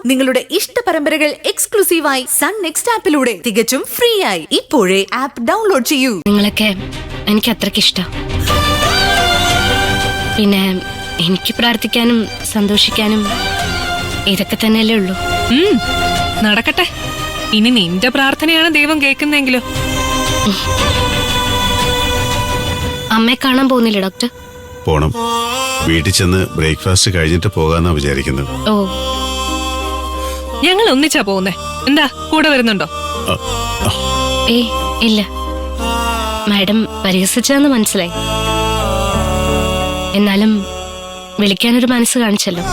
നിങ്ങളുടെ ഇഷ്ട പരമ്പരകൾ എക്സ്ക്ലൂസീവായി സൺ നെക്സ്റ്റ് ആപ്പിലൂടെ തികച്ചും ഫ്രീ ആയി ഇപ്പോഴേ ആപ്പ് ഡൗൺലോഡ് ചെയ്യൂ. നിങ്ങളൊക്കെ എനിക്ക് അത്രയ്ക്ക് ഇഷ്ടം. പിന്നെ എനിക്ക് പ്രാർത്ഥിക്കാനും സന്തോഷിക്കാനും ഇതൊക്കെ തന്നെയല്ലേ ഉള്ളൂ. നടക്കട്ടെ. ഇനി നിന്റെ പ്രാർത്ഥനയാണ് ദൈവം കേൾക്കുന്നെങ്കിലോ. അമ്മയെ കാണാൻ പോകുന്നില്ല ഡോക്ടർ? പോണം. വീട്ടിൽ ചെന്ന് ബ്രേക്ക്ഫാസ്റ്റ് കഴിഞ്ഞിട്ട് പോകാന്നാ വിചാരിക്കുന്നത്. ഓ, ഞങ്ങൾ ഒന്നിച്ചാ പോകുന്നേ. എന്താ കൂടെ വരുന്നുണ്ടോ? ഏയ് ഇല്ല, മാഡം പരിഹസിച്ചതെന്ന് മനസ്സിലായി. എന്നാലും വിളിക്കാനൊരു മനസ്സ് കാണിച്ചല്ലോ.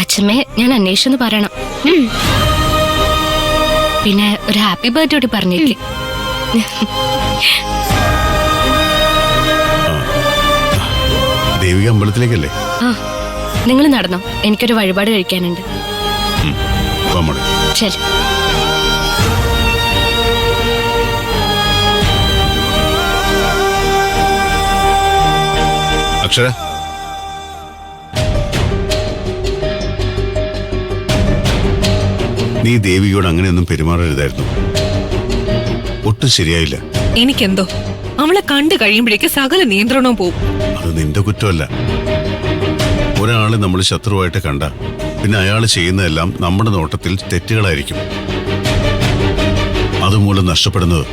അച്ഛമ്മേ ഞാൻ അന്വേഷിച്ചെന്ന് പറയണം. പിന്നെ ഒരു ഹാപ്പി ബർത്ത്ഡേ കൂടി പറഞ്ഞേക്ക്. ദേവിക അമ്പലത്തിലേക്കല്ലേ? ആ, നിങ്ങൾ നടന്നോ, എനിക്കൊരു വഴിപാട് കഴിക്കാനുണ്ട്. ശരി. അക്ഷര, നീ ദേവികയോട് അങ്ങനെയൊന്നും പെരുമാറരുതായിരുന്നു. ഒട്ടും ശരിയായില്ല. എനിക്കെന്തോ അവളെ കണ്ടു കഴിയുമ്പോഴേക്ക് സകല നിയന്ത്രണവും പോവും. അത് നിന്റെ കുറ്റമല്ല. ഒരാളെ നമ്മൾ ശത്രുവായിട്ട് കണ്ട പിന്നെ അയാൾ ചെയ്യുന്നതെല്ലാം നമ്മുടെ നോട്ടത്തിൽ തെറ്റുകളായിരിക്കും. അതുമൂലം നഷ്ടപ്പെടുന്നത്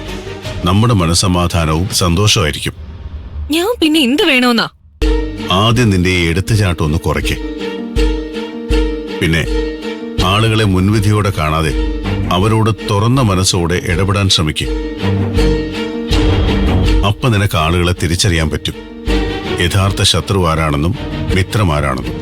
നമ്മുടെ മനസ്സമാധാനവും സന്തോഷമായിരിക്കും. ഞാൻ പിന്നെ എന്ത് വേണോന്നാ? ആദ്യം നിന്റെ ഈ എടുത്തുചാട്ടം ഒന്ന് കുറയ്ക്കേ. പിന്നെ ആളുകളെ മുൻവിധിയോടെ കാണാതെ അവരോട് തുറന്ന മനസ്സോടെ ഇടപെടാൻ ശ്രമിക്കും. അപ്പൊ നിനക്ക് ആളുകളെ തിരിച്ചറിയാൻ പറ്റും, യഥാർത്ഥ ശത്രു ആരാണെന്നും മിത്രമാരാണെന്നും.